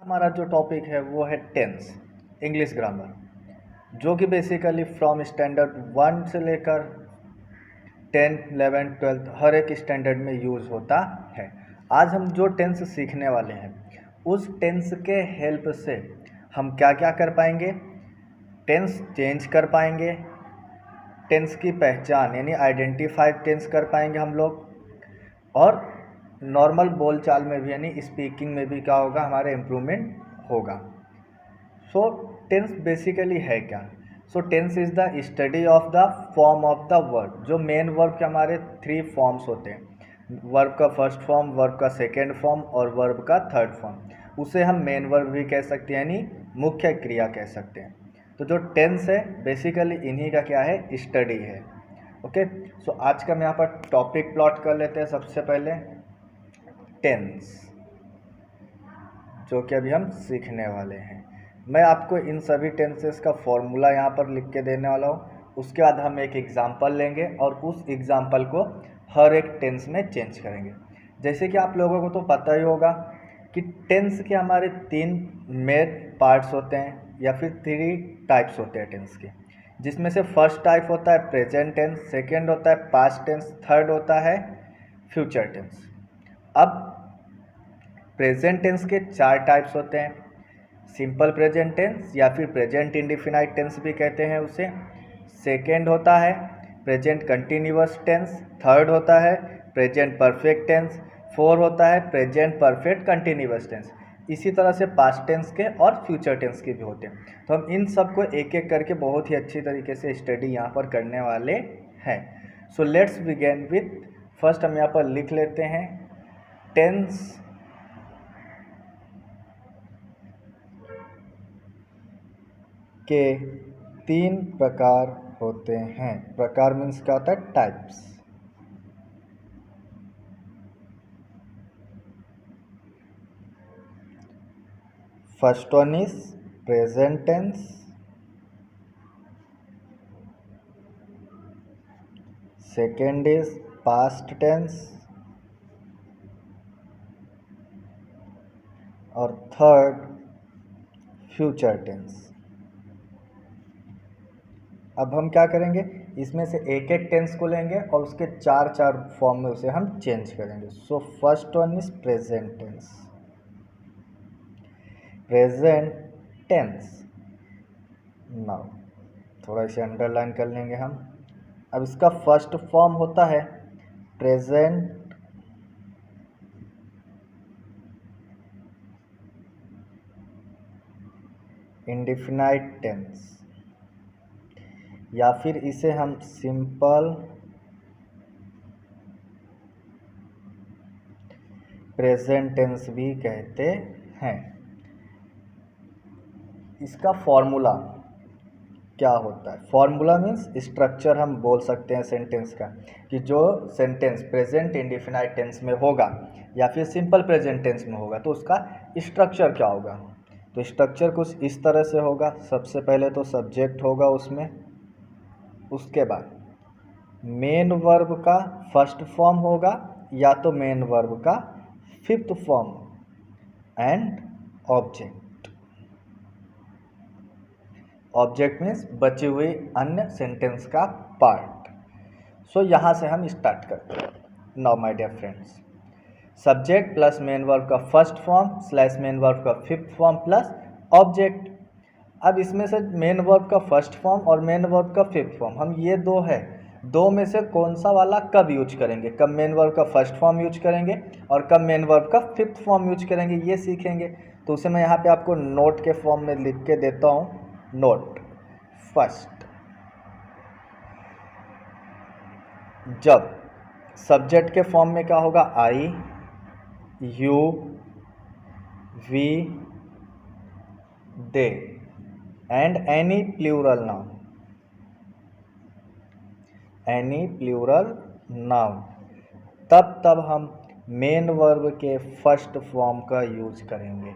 हमारा जो टॉपिक है वो है टेंस इंग्लिश ग्रामर, जो कि बेसिकली फ्रॉम स्टैंडर्ड 1 से लेकर 10, 11, 12 हर एक स्टैंडर्ड में यूज़ होता है। आज हम जो टेंस सीखने वाले हैं उस टेंस के हेल्प से हम क्या क्या कर पाएंगे, टेंस चेंज कर पाएंगे, टेंस की पहचान यानी आइडेंटिफाइड टेंस कर पाएंगे हम लोग, और नॉर्मल बोलचाल में भी यानी स्पीकिंग में भी क्या होगा, हमारा इम्प्रूवमेंट होगा। सो टेंस बेसिकली है क्या? So tense is the study of the form of the verb. जो मेन वर्ब के हमारे 3 फॉर्म्स होते हैं, वर्ब का फर्स्ट फॉर्म, वर्ब का सेकेंड फॉर्म और वर्ब का थर्ड फॉर्म, उसे हम मेन वर्ब भी कह सकते हैं यानी मुख्य क्रिया कह सकते हैं। तो जो टेंस है बेसिकली इन्हीं का क्या है, स्टडी है। ओके, सो आज का हम यहाँ पर टॉपिक प्लॉट कर लेते हैं। सबसे पहले टेंस, जो कि अभी हम सीखने वाले हैं। मैं आपको इन सभी टेंसेस का फॉर्मूला यहाँ पर लिख के देने वाला हूँ। उसके बाद हम एक एग्जाम्पल लेंगे और उस एग्जाम्पल को हर एक टेंस में चेंज करेंगे। जैसे कि आप लोगों को तो पता ही होगा कि टेंस के हमारे 3 मेन पार्ट्स होते हैं या फिर 3 टाइप्स होते हैं टेंस के, जिसमें से फर्स्ट टाइप होता है प्रेजेंट टेंस, सेकेंड होता है पास्ट टेंस, थर्ड होता है फ्यूचर टेंस। अब प्रेजेंट टेंस के 4 टाइप्स होते हैं, सिंपल प्रेजेंट टेंस या फिर प्रेजेंट इंडिफिनाइट टेंस भी कहते हैं उसे। सेकेंड होता है प्रेजेंट कंटिन्यूअस टेंस, थर्ड होता है प्रेजेंट परफेक्ट टेंस, फोर होता है प्रेजेंट परफेक्ट कंटिन्यूअस टेंस। इसी तरह से पास्ट टेंस के और फ्यूचर टेंस के भी होते हैं। तो हम इन सब को एक एक करके बहुत ही अच्छी तरीके से स्टडी यहाँ पर करने वाले हैं। So let's begin with first, हम यहाँ पर लिख लेते हैं टेंस के 3 प्रकार होते हैं। प्रकार मीन्स क्या होता है, types. First one is present tense, second is past tense और थर्ड फ्यूचर टेंस। अब हम क्या करेंगे, इसमें से एक एक टेंस को लेंगे और उसके 4 फॉर्म में उसे हम चेंज करेंगे। So first one is present tense. Present tense, now थोड़ा इसे अंडरलाइन कर लेंगे हम। अब इसका फर्स्ट फॉर्म होता है प्रेजेंट इंडिफिनाइट टेंस, या फिर इसे हम सिंपल प्रेजेंट टेंस भी कहते हैं। इसका फॉर्मूला क्या होता है? फॉर्मूला मीन्स स्ट्रक्चर हम बोल सकते हैं सेंटेंस का, कि जो सेंटेंस प्रेजेंट इंडिफिनाइट टेंस में होगा या फिर सिंपल प्रेजेंट टेंस में होगा तो उसका स्ट्रक्चर क्या होगा। तो स्ट्रक्चर कुछ इस तरह से होगा। सबसे पहले तो सब्जेक्ट होगा उसमें, उसके बाद मेन वर्ब का फर्स्ट फॉर्म होगा या तो मेन वर्ब का fifth form, and object. Object means बची हुई अन्य सेंटेंस का पार्ट। सो यहाँ से हम स्टार्ट करते हैं। Now my dear friends, subject plus main verb का first form slash main verb का फिफ्थ फॉर्म प्लस ऑब्जेक्ट। अब इसमें से मेन वर्ब का फर्स्ट फॉर्म और मेन वर्ब का फिफ्थ फॉर्म, हम ये दो है, दो में से कौन सा वाला कब यूज करेंगे, कब मेन वर्ब का फर्स्ट फॉर्म यूज करेंगे और कब मेन वर्ब का फिफ्थ फॉर्म यूज करेंगे, ये सीखेंगे। तो उसे मैं यहाँ पे आपको नोट के फॉर्म में लिख के देता हूँ। नोट फर्स्ट, जब सब्जेक्ट के फॉर्म में क्या होगा, I, you, we, they and any plural noun, any plural noun, तब हम मेन वर्ब के फर्स्ट फॉर्म का यूज करेंगे।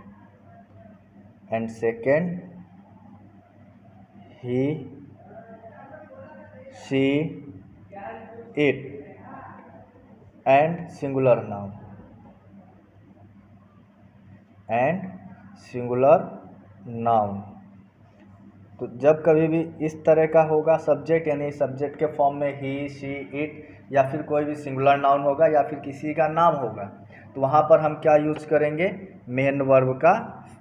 And second, he, she, it and singular noun, and singular noun. तो जब कभी भी इस तरह का होगा सब्जेक्ट, यानी सब्जेक्ट के फॉर्म में ही, शी, इट या फिर कोई भी सिंगुलर नाउन होगा या फिर किसी का नाम होगा, तो वहाँ पर हम क्या यूज करेंगे, मेन वर्ब का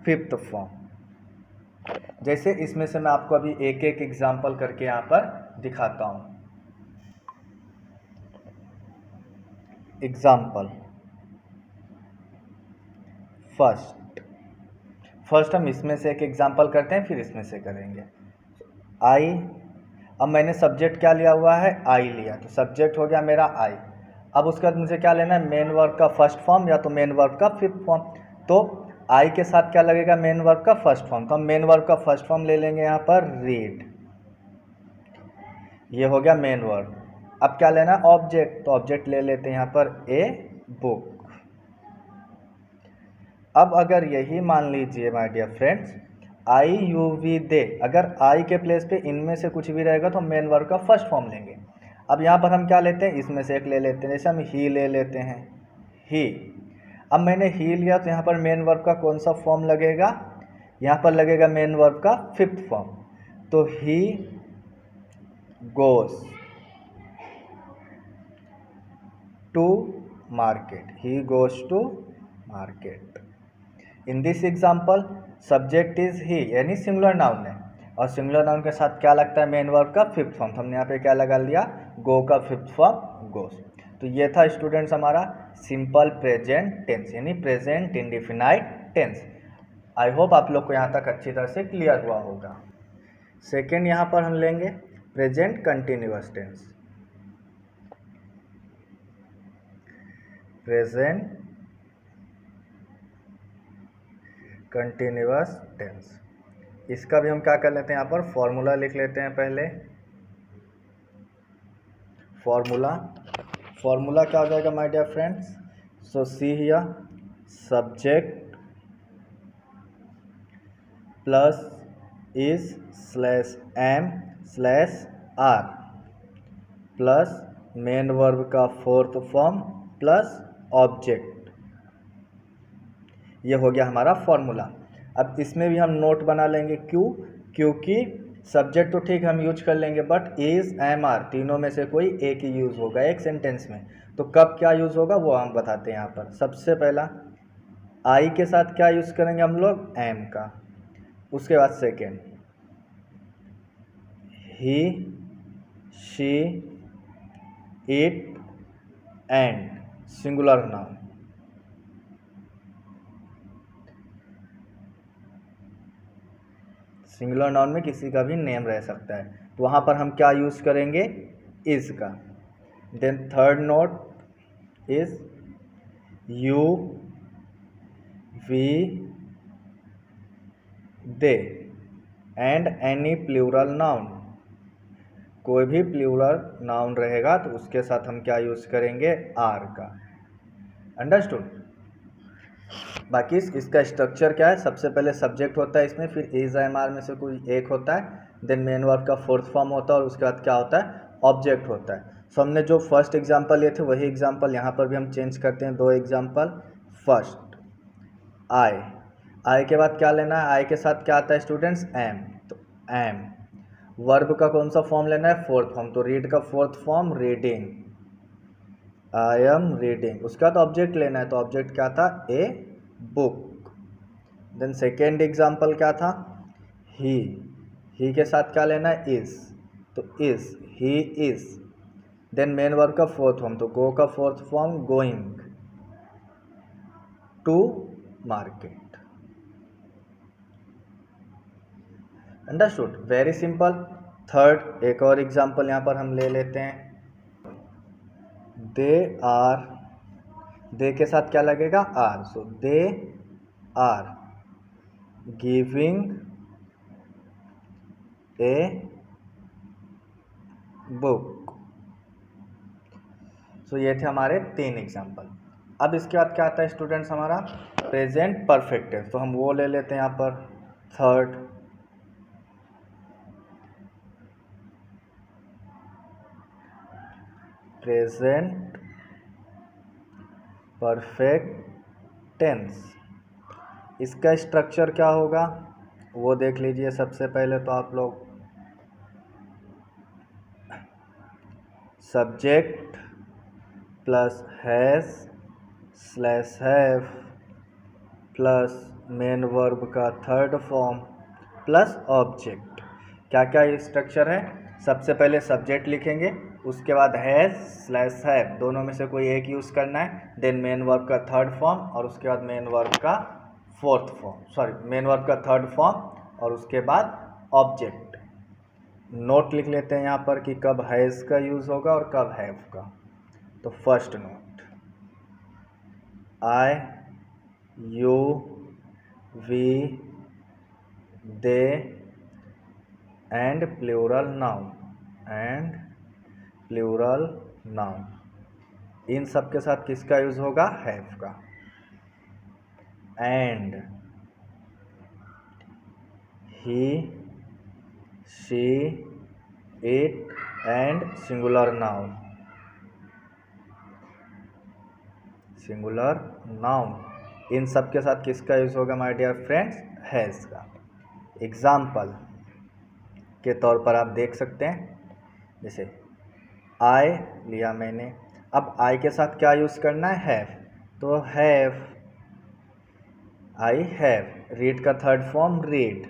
फिफ्थ फॉर्म। जैसे इसमें से मैं आपको अभी एक एक एग्जाम्पल करके यहाँ पर दिखाता हूँ। एग्जाम्पल फर्स्ट हम इसमें से एक एग्जाम्पल करते हैं, फिर इसमें से करेंगे। आई, अब मैंने सब्जेक्ट क्या लिया हुआ है, आई लिया, तो सब्जेक्ट हो गया मेरा आई। अब उसके बाद मुझे क्या लेना है, मेन वर्ब का फर्स्ट फॉर्म या तो मेन वर्ब का फिफ्थ फॉर्म। तो आई के साथ क्या लगेगा, मेन वर्ब का फर्स्ट फॉर्म, तो हम मेन वर्ब का फर्स्ट फॉर्म ले लेंगे यहाँ पर रीड, ये हो गया मेन वर्ब। अब क्या लेना, ऑब्जेक्ट, तो ऑब्जेक्ट ले लेते हैं यहाँ पर ए बुक। अब अगर यही मान लीजिए my dear friends, I you we they, अगर आई के प्लेस पे इनमें से कुछ भी रहेगा तो हम मेन वर्ब का फर्स्ट फॉर्म लेंगे। अब यहाँ पर हम क्या लेते हैं, इसमें से एक ले लेते हैं, जैसे हम ही ले लेते हैं, ही। अब मैंने ही लिया तो यहाँ पर मेन वर्ब का कौन सा फॉर्म लगेगा, यहाँ पर लगेगा मेन वर्ब का फिफ्थ फॉर्म, तो he goes to market, he goes to market. In this example subject is he, यानी सिंगुलर नाउन है, और सिंगुलर नाउन के साथ क्या लगता है, मेन वर्ब का फिफ्थ फॉर्म, तो हमने यहाँ पे क्या लगा लिया, गो का फिफ्थ फॉर्म गोस। तो ये था स्टूडेंट्स हमारा सिंपल प्रेजेंट टेंस, यानी present indefinite tense. I hope आप लोग को यहाँ तक अच्छी तरह से क्लियर हुआ होगा। सेकेंड यहाँ पर हम लेंगे present continuous tense. Present continuous tense, इसका भी हम क्या कर लेते हैं, यहाँ पर फॉर्मूला लिख लेते हैं पहले। फॉर्मूला क्या हो जाएगा my dear friends, so see here, subject plus is slash am slash are plus main verb का फोर्थ फॉर्म प्लस ऑब्जेक्ट, ये हो गया हमारा फॉर्मूला। अब इसमें भी हम नोट बना लेंगे, क्यों, क्योंकि सब्जेक्ट तो ठीक हम यूज कर लेंगे, बट इज एम आर तीनों में से कोई एक ही यूज़ होगा एक सेंटेंस में, तो कब क्या यूज़ होगा वो हम बताते हैं यहाँ पर। सबसे पहला आई के साथ क्या यूज़ करेंगे हम लोग, एम का। उसके बाद second he, she, it and singular noun. Singular noun में किसी का भी नेम रह सकता है, तो वहाँ पर हम क्या यूज़ करेंगे, इज का। Then third note is you, we, they and any plural noun, कोई भी प्लूरल नाउन रहेगा तो उसके साथ हम क्या यूज़ करेंगे, आर का। अंडरस्टूड। बाकी इसका स्ट्रक्चर क्या है, सबसे पहले सब्जेक्ट होता है इसमें, फिर इज एम आर में से कोई एक होता है, देन मेन वर्ब का फोर्थ फॉर्म होता है, और उसके बाद क्या होता है, ऑब्जेक्ट होता है। सो हमने जो फर्स्ट एग्जांपल लिए थे वही एग्जांपल यहाँ पर भी हम चेंज करते हैं, दो एग्जांपल। फर्स्ट आई के बाद क्या लेना है, आई के साथ क्या आता है स्टूडेंट्स, एम, तो एम। वर्ब का कौन सा फॉर्म लेना है, फोर्थ फॉर्म, तो रीड का fourth form reading, I am reading. उसके बाद ऑब्जेक्ट लेना है, तो ऑब्जेक्ट क्या था, a book. Then second example क्या था, ही के साथ क्या लेना है, इज, तो is, he is. Then main verb का फोर्थ फॉर्म, तो गो का fourth form going to market. Understood, very simple. Third एक और एग्जाम्पल यहाँ पर हम ले लेते हैं, दे आर, दे के साथ क्या लगेगा, are, so they are giving a book. So ये थे हमारे तीन एग्जाम्पल। अब इसके बाद क्या आता है स्टूडेंट्स, हमारा प्रेजेंट परफेक्ट टेंस, तो हम वो ले लेते हैं यहाँ पर थर्ड। प्रेजेंट परफेक्ट टेंस, इसका स्ट्रक्चर क्या होगा वो देख लीजिए। सबसे पहले तो आप लोग subject plus has slash have plus main verb का थर्ड फॉर्म प्लस ऑब्जेक्ट। क्या क्या स्ट्रक्चर है? सबसे पहले सब्जेक्ट लिखेंगे, उसके बाद हैज स्लैश हैव, दोनों में से कोई एक यूज़ करना है, देन मेन वर्ब का थर्ड फॉर्म और उसके बाद मेन वर्ब का fourth form, sorry main verb का थर्ड फॉर्म और उसके बाद ऑब्जेक्ट। नोट लिख लेते हैं यहाँ पर कि कब हैज़ का यूज़ होगा और कब हैव का। तो first note, I, you, we, they and plural noun, इन सब के साथ किसका यूज होगा? हैव का। And, he, she, it and singular noun, इन सब के साथ किसका यूज होगा माय डियर फ्रेंड्स? हैज का। एग्जाम्पल के तौर पर आप देख सकते हैं, जैसे आई लिया मैंने, अब आई के साथ क्या यूज़ करना है? हैव, तो हैव, आई हैव, रीड का third form read,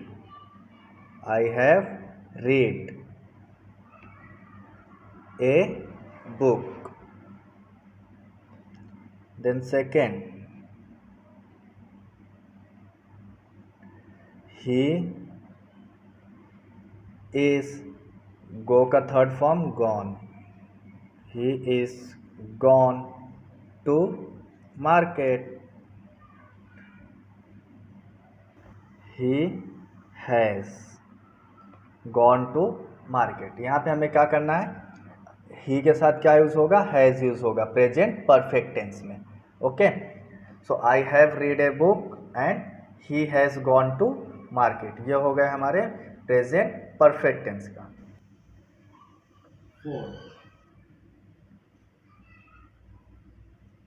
I have read a book. Then second, he is, go का third form gone, he is gone to market, he has gone to market। यहाँ पे हमें क्या करना है? ही के साथ क्या यूज़ होगा? हैज़ यूज़ होगा प्रेजेंट परफेक्ट टेंस में। Okay, so I have read a book and he has gone to market, ये हो गए हमारे प्रेजेंट परफेक्ट टेंस का।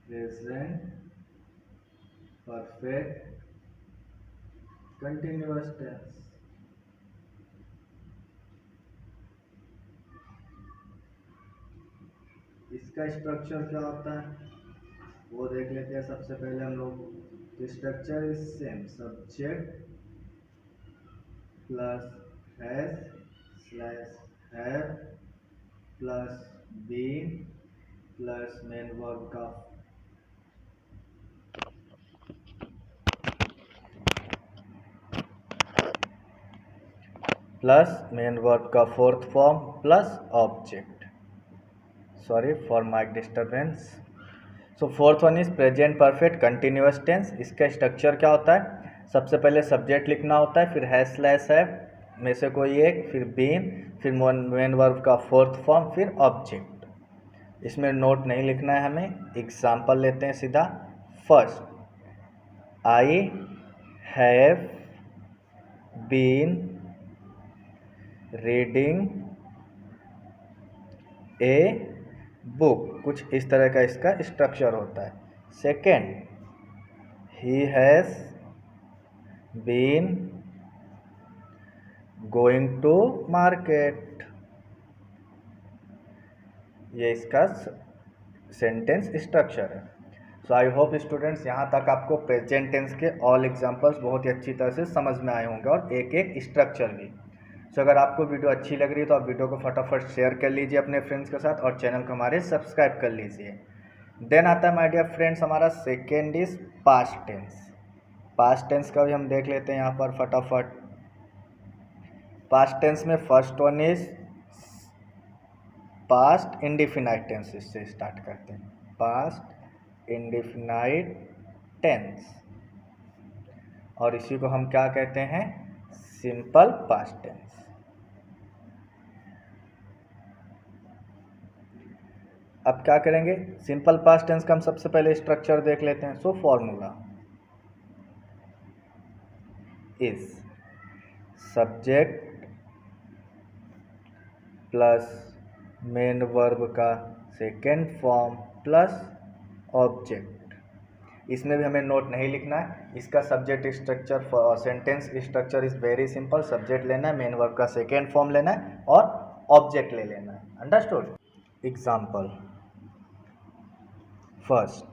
प्रेजेंट परफेक्ट कंटिन्यूअस टेंस, इसका स्ट्रक्चर क्या होता है वो देख लेते हैं। सबसे पहले हम लोग structure is same, subject plus has slash have plus been plus main verb का fourth form plus object. Sorry for mic disturbance. So fourth one is present perfect continuous tense. इसका स्ट्रक्चर क्या होता है? सबसे पहले सब्जेक्ट लिखना होता है, फिर हैज स्लैश हैव में से कोई एक, फिर बीन, फिर मेन वर्ब का फोर्थ फॉर्म, फिर ऑब्जेक्ट। इसमें नोट नहीं लिखना है हमें। एग्जाम्पल लेते हैं सीधा। First, I have been reading a book, कुछ इस तरह का इसका स्ट्रक्चर होता है। Second, he has been going to market, ये इसका सेंटेंस स्ट्रक्चर है। सो आई होप स्टूडेंट्स यहाँ तक आपको प्रेजेंट टेंस के ऑल एग्जांपल्स बहुत ही अच्छी तरह से समझ में आए होंगे और एक एक स्ट्रक्चर भी। सो अगर आपको वीडियो अच्छी लग रही है तो आप वीडियो को फटाफट शेयर कर लीजिए अपने फ्रेंड्स के साथ और चैनल को हमारे सब्सक्राइब कर लीजिए। देन आता है माय डियर फ्रेंड्स हमारा second is past tense. Past tense का भी हम देख लेते हैं यहाँ पर फटाफट। पास्ट टेंस में first one is past indefinite tense, इससे स्टार्ट करते हैं। पास्ट इंडेफिनाइट टेंस, और इसी को हम क्या कहते हैं? Simple past tense. अब क्या करेंगे? सिंपल पास्ट टेंस का हम सबसे पहले स्ट्रक्चर देख लेते हैं। So formula is subject plus main verb का सेकेंड फॉर्म प्लस ऑब्जेक्ट। इसमें भी हमें नोट नहीं लिखना है। इसका subject structure, sentence structure is very simple. Subject लेना है, मेन वर्ब का सेकेंड फॉर्म लेना है और ऑब्जेक्ट ले लेना है। Understood. Example first,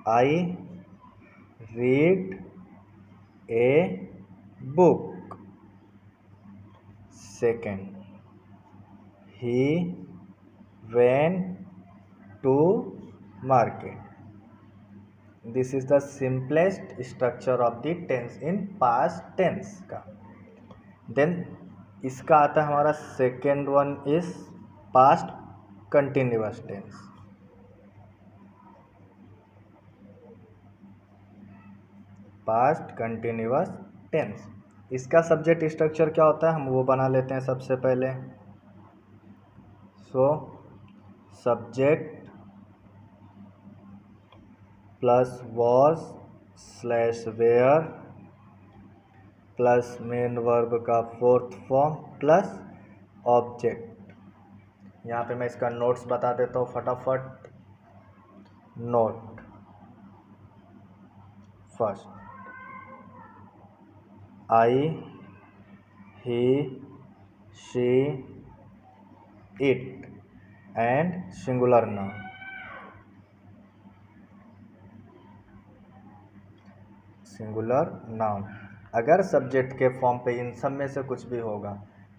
I read a book. Second, he went to market. This is the simplest structure of the tense in past tense का। Then इसका आता है हमारा second one is past continuous tense. Past continuous tense, इसका subject structure क्या होता है हम वो बना लेते हैं सबसे पहले। So subject plus was slash were plus main verb का फोर्थ फॉर्म प्लस ऑब्जेक्ट। यहाँ पे मैं इसका नोट्स बता देता हूँ फटाफट। Note first, I he she it and singular noun. Singular noun, अगर सब्जेक्ट के फॉर्म पे इन सब में से कुछ भी होगा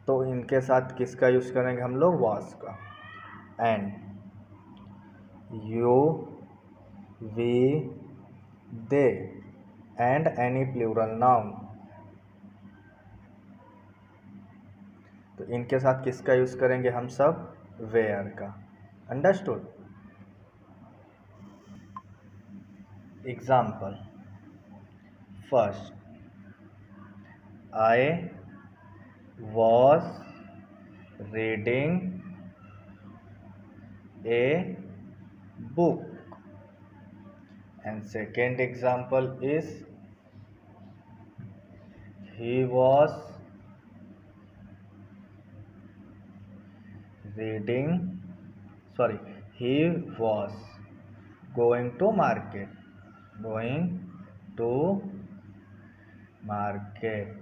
तो इनके साथ किसका यूज़ करेंगे हम लोग, वाज का। And, you, we, they and any plural noun, तो इनके साथ किसका यूज़ करेंगे हम सब, वेयर का। Understood. Example first, I was reading a book and second example is he was reading, sorry, he was going to market, going to market।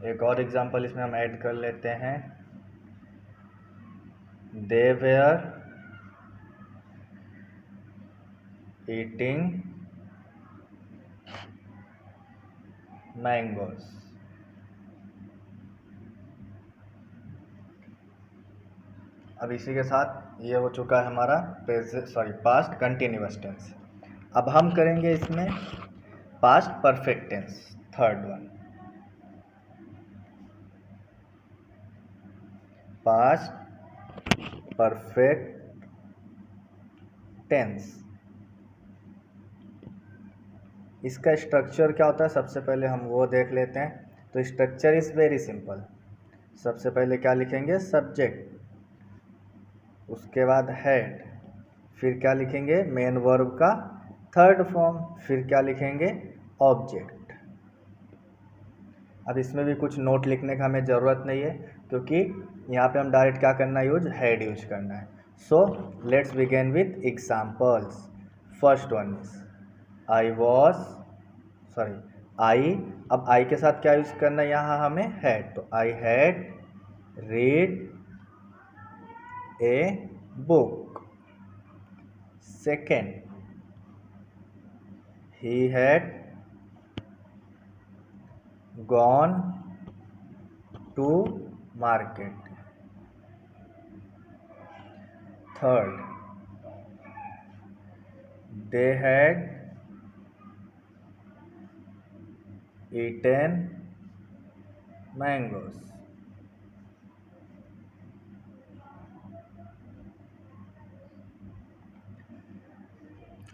एक और एग्जांपल इसमें हम ऐड कर लेते हैं, they were eating mangoes। अब इसी के साथ ये हो चुका है हमारा पास्ट कंटिन्यूअस टेंस। अब हम करेंगे इसमें past perfect tense, third one. Past perfect tense, इसका स्ट्रक्चर क्या होता है सबसे पहले हम वो देख लेते हैं। तो स्ट्रक्चर इज वेरी सिंपल। सबसे पहले क्या लिखेंगे, सब्जेक्ट, उसके बाद हेड, फिर क्या लिखेंगे, मेन वर्ब का थर्ड फॉर्म, फिर क्या लिखेंगे, ऑब्जेक्ट। अब इसमें भी कुछ नोट लिखने का हमें ज़रूरत नहीं है क्योंकि यहाँ पे हम डायरेक्ट क्या करना है, यूज हेड यूज करना है। So let's begin with examples. First one is I was, sorry I, अब आई के साथ क्या यूज करना है यहाँ हमें, हैड, तो I had read a book. Second, he had gone to market। Third, they had eaten mangoes।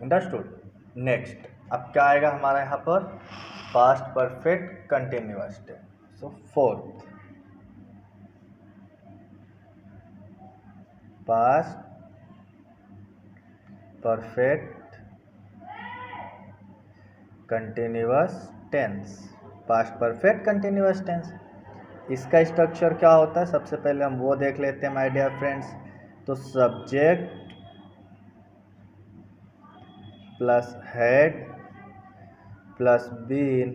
Understood. Next, अब क्या आएगा हमारा यहाँ पर, past perfect continuous tense. So fourth, past perfect continuous tense. Past perfect continuous tense, इसका structure क्या होता है सबसे पहले हम वो देख लेते हैं माय डियर फ्रेंड्स। तो subject plus had plus been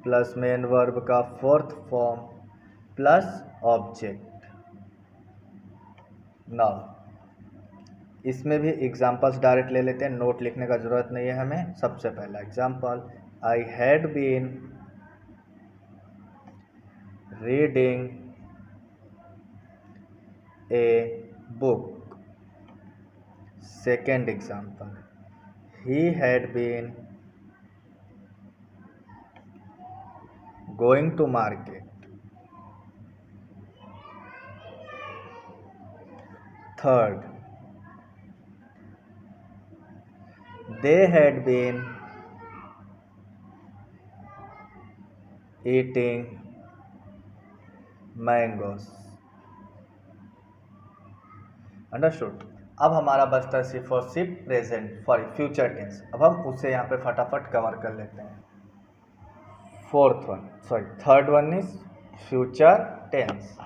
plus main verb का fourth form plus object. Now इसमें भी एग्जांपल्स डायरेक्ट ले लेते हैं, नोट लिखने का ज़रूरत नहीं है हमें। सबसे पहला example, I had been reading a book. Second example, he had been going to market। Third, they had been eating mangoes। Understood. अब हमारा बचता है सिर्फ और सिर्फ प्रेजेंट सॉरी फ्यूचर टेंस। अब हम उसे यहाँ पे फटाफट कवर कर लेते हैं। Third one is future tense.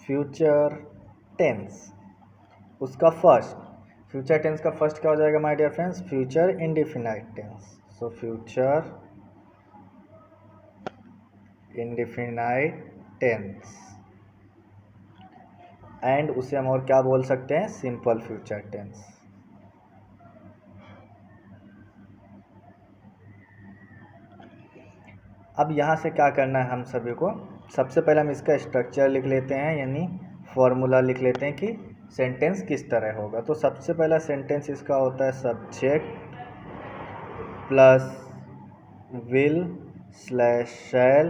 Future tense उसका फर्स्ट, फ्यूचर टेंस का फर्स्ट क्या हो जाएगा my dear friends? Future indefinite tense. So future indefinite tense, and उसे हम और क्या बोल सकते हैं? Simple future tense. अब यहाँ से क्या करना है हम सभी को? सबसे पहले हम इसका स्ट्रक्चर लिख लेते हैं, यानी फॉर्मूला लिख लेते हैं कि सेंटेंस किस तरह होगा। तो सबसे पहला सेंटेंस इसका होता है subject plus will slash shall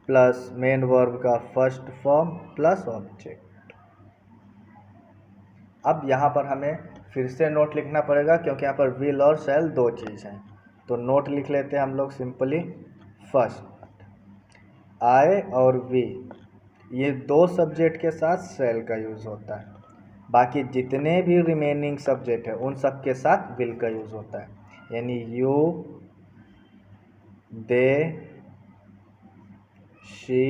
plus main verb का फर्स्ट फॉर्म प्लस ऑब्जेक्ट। अब यहाँ पर हमें फिर से नोट लिखना पड़ेगा क्योंकि यहाँ पर विल और शैल दो चीज़ हैं। तो नोट लिख लेते हैं हम लोग सिंपली। फर्स्ट, आई और वी ये दो सब्जेक्ट के साथ शैल का यूज़ होता है। बाकी जितने भी रिमेनिंग सब्जेक्ट है उन सब के साथ विल का यूज़ होता है, यानी you, they, she,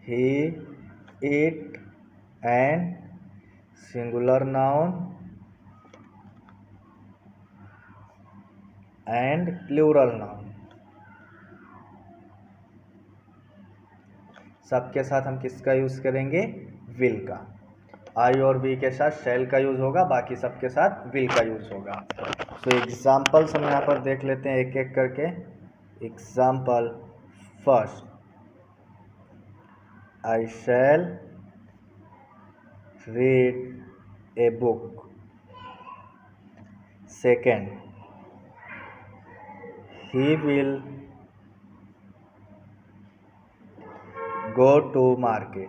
he, it and singular noun and plural noun, सबके साथ हम किसका यूज़ करेंगे? विल का। आई और वी के साथ शैल का यूज़ होगा, बाकी सबके साथ विल का यूज़ होगा। तो एग्जाम्पल्स हम यहाँ पर देख लेते हैं एक एक करके। Example first, I shall read a book. Second, he will go to market।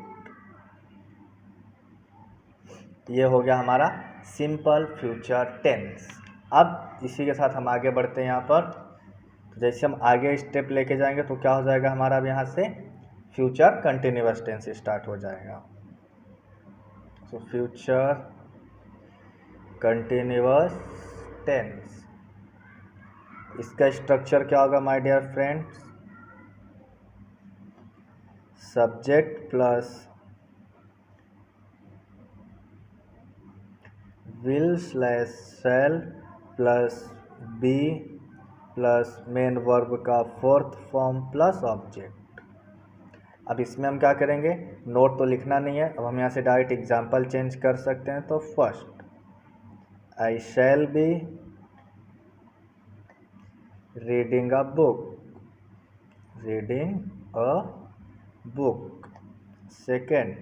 ये हो गया हमारा सिंपल फ्यूचर टेंस। अब इसी के साथ हम आगे बढ़ते हैं यहाँ पर। तो जैसे हम आगे स्टेप लेके जाएंगे तो क्या हो जाएगा हमारा? अब यहाँ से फ्यूचर कंटिन्यूअस टेंस स्टार्ट हो जाएगा। सो फ्यूचर कंटिन्यूअस टेंस, इसका स्ट्रक्चर क्या होगा my dear friends? Subject plus will slash shall plus be plus main verb का फोर्थ फॉर्म प्लस ऑब्जेक्ट। अब इसमें हम क्या करेंगे? नोट तो लिखना नहीं है, अब हम यहाँ से डायरेक्ट एग्जाम्पल चेंज कर सकते हैं। तो first, I shall be reading a book. Second,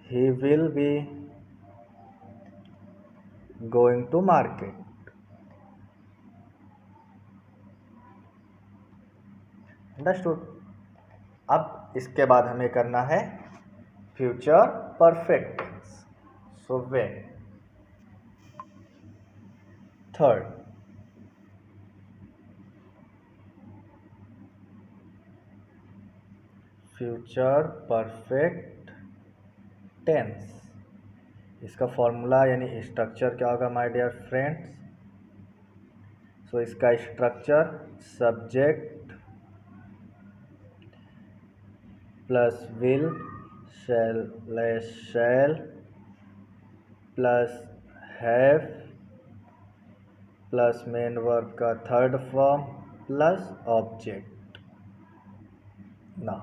he will be going to market। Understood. अब इसके बाद हमें करना है future perfect tense. So when. Third, future perfect tense, इसका फॉर्मूला यानी स्ट्रक्चर क्या होगा माय डियर फ्रेंड्स? सो इसका structure subject plus will shall plus have plus main verb का थर्ड फॉर्म प्लस ऑब्जेक्ट। ना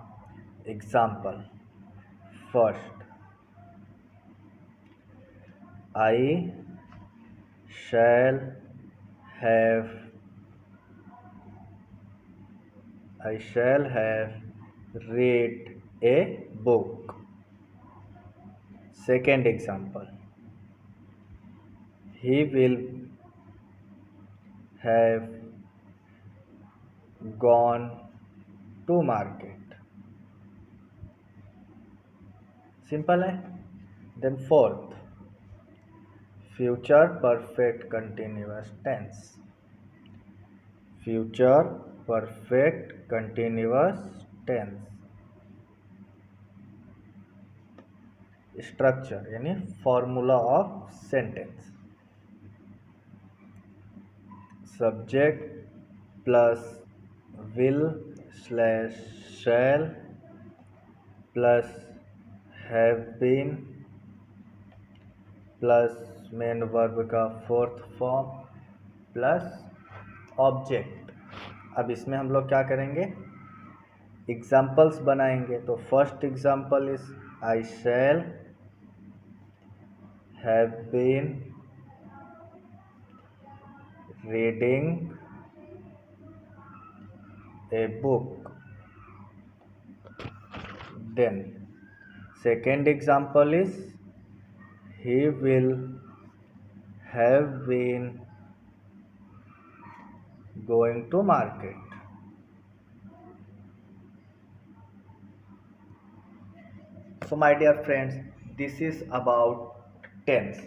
example first, I shall have read a book. Second example, he will have gone to market. Simple है। Then fourth, future perfect continuous tense. Future perfect continuous tense structure यानी formula of sentence, subject plus will slash shall plus have been plus main verb का fourth form plus object. अब इसमें हम लोग क्या करेंगे, examples बनाएंगे। तो first example is I shall have been reading a book. Then second example is he will have been going to market. So my dear friends, this is about tense.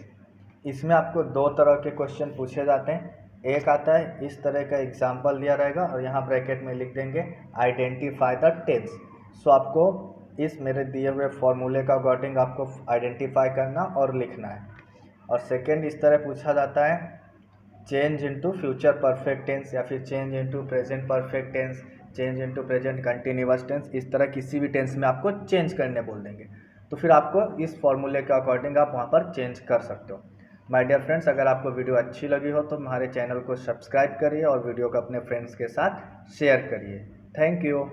इसमें आपको दो तरह के क्वेश्चन पूछे जाते हैं। एक आता है इस तरह का एग्जाम्पल दिया रहेगा और यहाँ ब्रैकेट में लिख देंगे आइडेंटिफाई द टेंस। सो आपको इस मेरे दिए हुए फॉर्मूले का अकॉर्डिंग आपको आइडेंटिफाई करना और लिखना है। और सेकंड इस तरह पूछा जाता है change into future perfect tense या फिर change into present perfect tense, change into present continuous tense. इस तरह किसी भी टेंस में आपको चेंज करने बोल देंगे, तो फिर आपको इस फॉर्मूले के अकॉर्डिंग आप वहाँ पर चेंज कर सकते हो। माय डियर फ्रेंड्स, अगर आपको वीडियो अच्छी लगी हो तो हमारे चैनल को सब्सक्राइब करिए और वीडियो को अपने फ्रेंड्स के साथ शेयर करिए। Thank you.